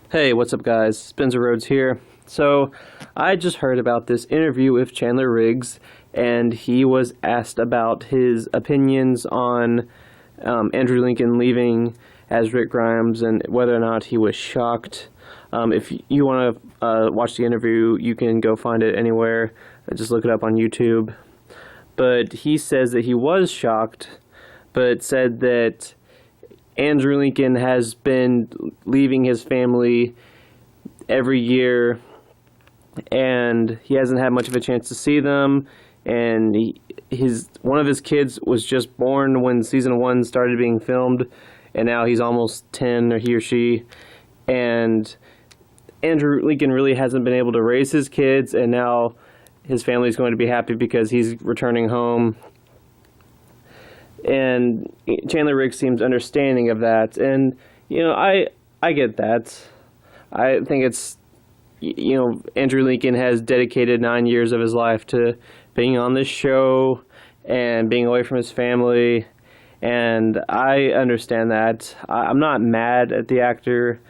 Hey, what's up, guys? Spencer Rhodes here. So, I just heard about this interview with Chandler Riggs, and he was asked about his opinions on Andrew Lincoln leaving as Rick Grimes and whether or not he was shocked. If you want to watch the interview, you can go find it anywhere. Just look it up on YouTube. But he says that he was shocked, but said that Andrew Lincoln has been leaving his family every year, and he hasn't had much of a chance to see them. And one of his kids was just born when season 1 started being filmed, and now he's almost 10, or he or she. And Andrew Lincoln really hasn't been able to raise his kids, and now his family is going to be happy because he's returning home. And Chandler Riggs seems understanding of that, and I get that. I think it's Andrew Lincoln has dedicated 9 years of his life to being on this show and being away from his family, and I understand that. I'm not mad at the actor.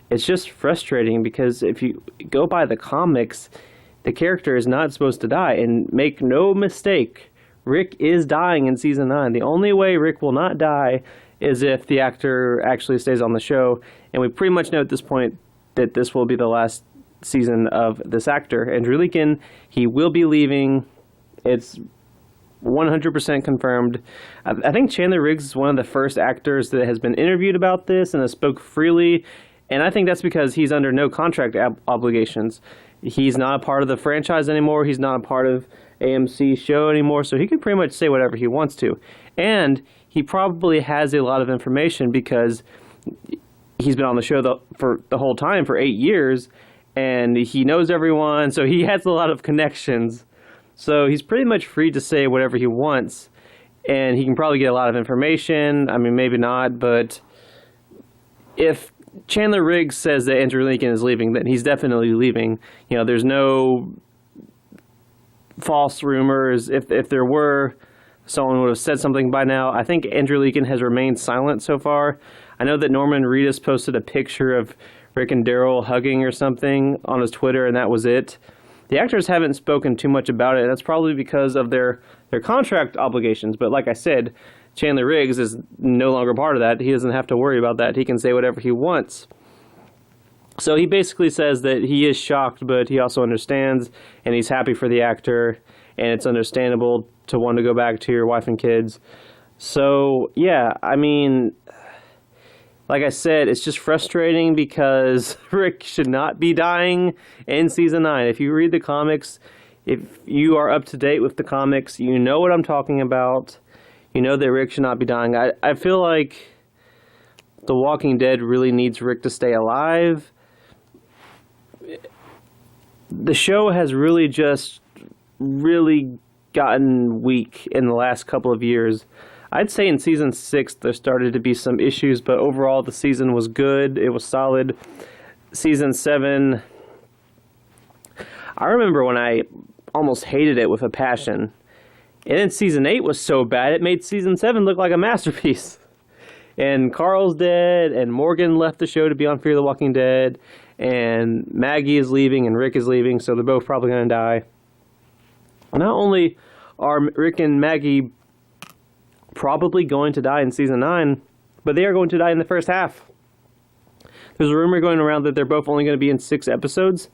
It's just frustrating because if you go by the comics, the character is not supposed to die, and make no mistake, Rick is dying in season 9. The only way Rick will not die is if the actor actually stays on the show. And we pretty much know at this point that this will be the last season of this actor. Andrew Lincoln, he will be leaving. It's 100% confirmed. I think Chandler Riggs is one of the first actors that has been interviewed about this and has spoke freely. And I think that's because he's under no contract obligations. He's not a part of the franchise anymore. He's not a part of AMC's show anymore, so he can pretty much say whatever he wants to. And he probably has a lot of information because he's been on the show for the whole time, for 8 years, and he knows everyone, so he has a lot of connections. So he's pretty much free to say whatever he wants, and he can probably get a lot of information. I mean, maybe not, but if Chandler Riggs says that Andrew Lincoln is leaving, then he's definitely leaving. There's no false rumors. If there were, someone would have said something by now. I think Andrew Lincoln has remained silent so far. I know that Norman Reedus posted a picture of Rick and Daryl hugging or something on his Twitter, and that was it. The actors haven't spoken too much about it. That's probably because of their contract obligations. But like I said, Chandler Riggs is no longer part of that. He doesn't have to worry about that. He can say whatever he wants. So he basically says that he is shocked, but he also understands, and he's happy for the actor, and it's understandable to want to go back to your wife and kids. So, yeah, I mean, like I said, it's just frustrating because Rick should not be dying in season 9. If you read the comics, if you are up to date with the comics, you know what I'm talking about. You know that Rick should not be dying. I feel like The Walking Dead really needs Rick to stay alive. The show has really gotten weak in the last couple of years. I'd say in season 6 there started to be some issues, but overall the season was good. It was solid. Season 7, I remember when I almost hated it with a passion. And then season 8 was so bad, it made season 7 look like a masterpiece. And Carl's dead, and Morgan left the show to be on Fear the Walking Dead, and Maggie is leaving, and Rick is leaving, so they're both probably going to die. Not only are Rick and Maggie probably going to die in season 9, but they are going to die in the first half. There's a rumor going around that they're both only going to be in 6 episodes.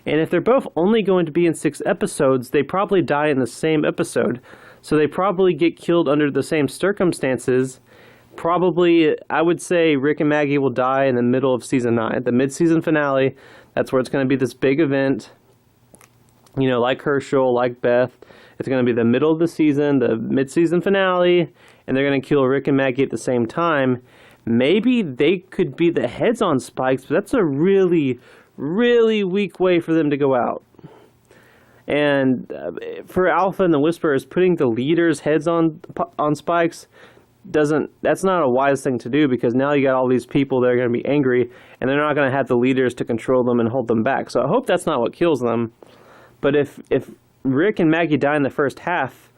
And if they're both only going to be in 6 episodes, they probably die in the same episode. So they probably get killed under the same circumstances. Probably, I would say Rick and Maggie will die in the middle of season 9. The mid-season finale, that's where it's going to be this big event. Like Herschel, like Beth. It's going to be the middle of the season, the mid-season finale, and they're going to kill Rick and Maggie at the same time. Maybe they could be the heads on spikes, but that's a really, really weak way for them to go out. And for Alpha and the Whisperers, putting the leaders' heads on spikes that's not a wise thing to do, because now you got all these people that are going to be angry, and they're not going to have the leaders to control them and hold them back. So I hope that's not what kills them. But if Rick and Maggie die in the first half,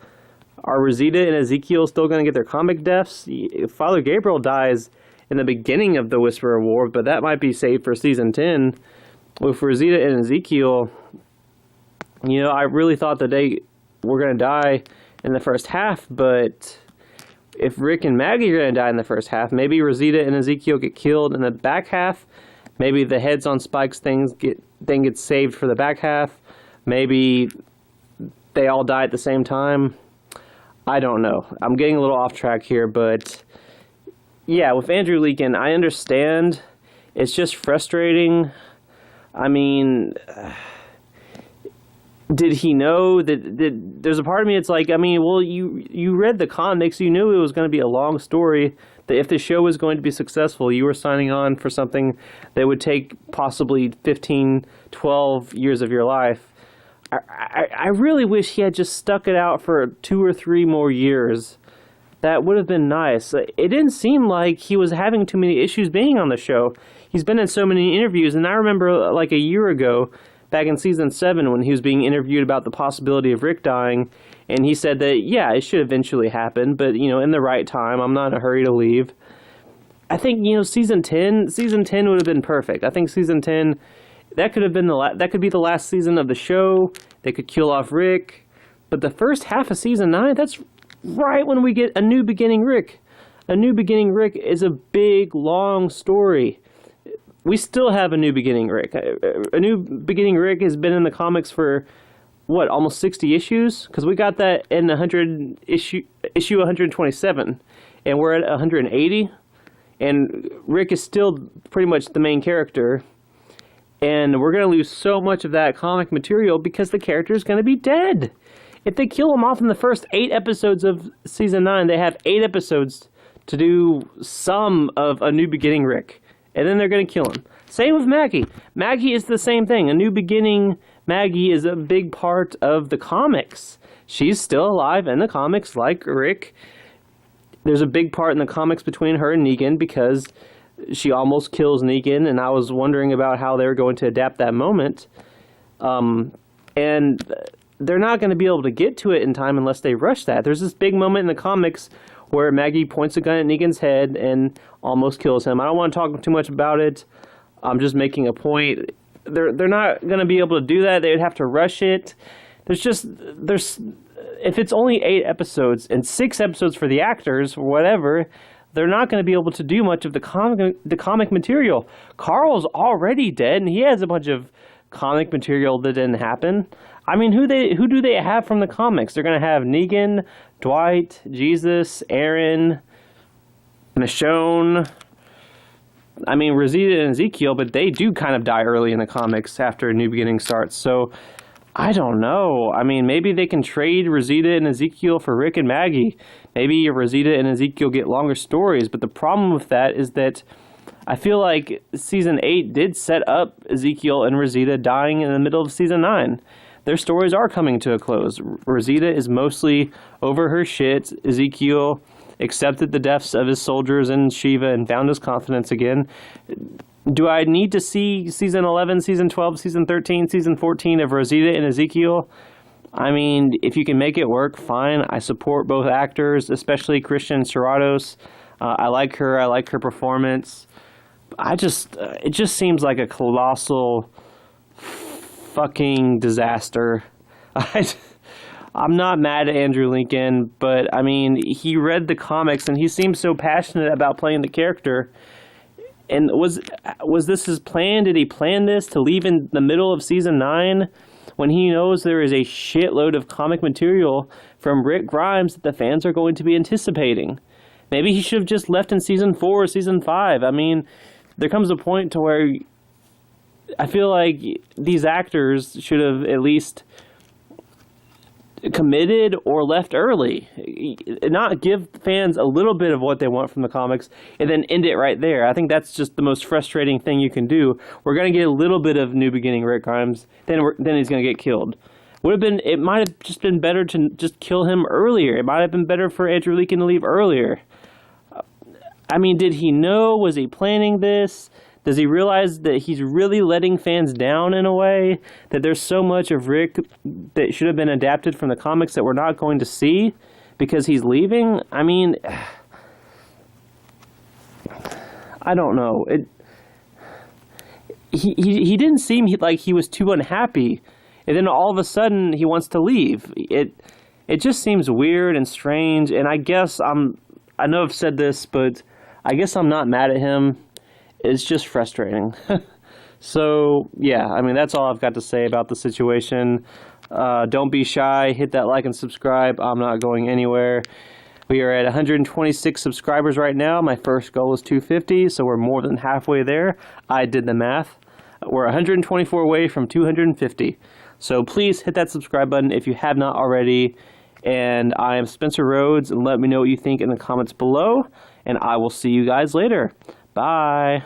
are Rosita and Ezekiel still going to get their comic deaths? If Father Gabriel dies in the beginning of the Whisperer War, but that might be saved for season 10. With Rosita and Ezekiel, I really thought that they were going to die in the first half, but if Rick and Maggie are going to die in the first half, maybe Rosita and Ezekiel get killed in the back half. Maybe the heads on spikes thing gets saved for the back half. Maybe they all die at the same time. I don't know. I'm getting a little off track here, but yeah, with Andrew Lincoln, I understand. It's just frustrating. I mean, did he know that there's a part of me that's like, I mean, well, you read the comics, you knew it was going to be a long story, that if the show was going to be successful, you were signing on for something that would take possibly 15, 12 years of your life. I really wish he had just stuck it out for 2 or 3 more years. That would have been nice. It didn't seem like he was having too many issues being on the show. He's been in so many interviews, and I remember like a year ago, back in season 7, when he was being interviewed about the possibility of Rick dying, and he said that, yeah, it should eventually happen, but, in the right time. I'm not in a hurry to leave. I think, season 10 would have been perfect. I think season 10, that could have been that could be the last season of the show. They could kill off Rick. But the first half of season 9, that's right when we get a new beginning Rick. A new beginning Rick is a big, long story. We still have a new beginning Rick. A new beginning Rick has been in the comics for, almost 60 issues? Because we got that in issue 127, and we're at 180, and Rick is still pretty much the main character, and we're going to lose so much of that comic material because the character is going to be dead. If they kill him off in the first 8 episodes of season 9, they have 8 episodes to do some of a new beginning Rick. And then they're going to kill him. Same with Maggie. Maggie is the same thing. A new beginning Maggie is a big part of the comics. She's still alive in the comics like Rick. There's a big part in the comics between her and Negan because she almost kills Negan, and I was wondering about how they were going to adapt that moment. And they're not going to be able to get to it in time unless they rush that. There's this big moment in the comics where Maggie points a gun at Negan's head and almost kills him. I don't want to talk too much about it. I'm just making a point. They're not going to be able to do that. They would have to rush it. If it's only 8 episodes and 6 episodes for the actors or whatever, they're not going to be able to do much of the comic material. Carl's already dead, and he has a bunch of comic material that didn't happen. I mean, who do they have from the comics? They're going to have Negan, Dwight, Jesus, Aaron, Michonne. I mean, Rosita and Ezekiel, but they do kind of die early in the comics after a new beginning starts. So, I don't know. I mean, maybe they can trade Rosita and Ezekiel for Rick and Maggie. Maybe Rosita and Ezekiel get longer stories. But the problem with that is that I feel like season 8 did set up Ezekiel and Rosita dying in the middle of season 9. Their stories are coming to a close. Rosita is mostly over her shit. Ezekiel accepted the deaths of his soldiers in Shiva and found his confidence again. Do I need to see season 11, season 12, season 13, season 14 of Rosita and Ezekiel? I mean, if you can make it work, fine. I support both actors, especially Christian Serratos. I like her. I like her performance. It just seems like a colossal fucking disaster. I'm not mad at Andrew Lincoln, but I mean, he read the comics and he seems so passionate about playing the character. And was this his plan? Did he plan this to leave in the middle of season 9 when he knows there is a shitload of comic material from Rick Grimes that the fans are going to be anticipating? Maybe he should have just left in season 4 or season 5. I mean, there comes a point to where I feel like these actors should have at least committed or left early. Not give fans a little bit of what they want from the comics and then end it right there. I think that's just the most frustrating thing you can do. We're going to get a little bit of new beginning Rick Grimes, then he's going to get killed. It might have just been better to just kill him earlier. It might have been better for Andrew Lincoln to leave earlier. I mean, did he know? Was he planning this? Does he realize that he's really letting fans down in a way? That there's so much of Rick that should have been adapted from the comics that we're not going to see because he's leaving? I mean, I don't know. He didn't seem like he was too unhappy, and then all of a sudden he wants to leave. It just seems weird and strange, and I know I've said this, but I guess I'm not mad at him. It's just frustrating. So, yeah, I mean, that's all I've got to say about the situation. Don't be shy. Hit that like and subscribe. I'm not going anywhere. We are at 126 subscribers right now. My first goal is 250, so we're more than halfway there. I did the math. We're 124 away from 250. So please hit that subscribe button if you have not already. And I am Spencer Rhodes, and let me know what you think in the comments below. And I will see you guys later. Bye.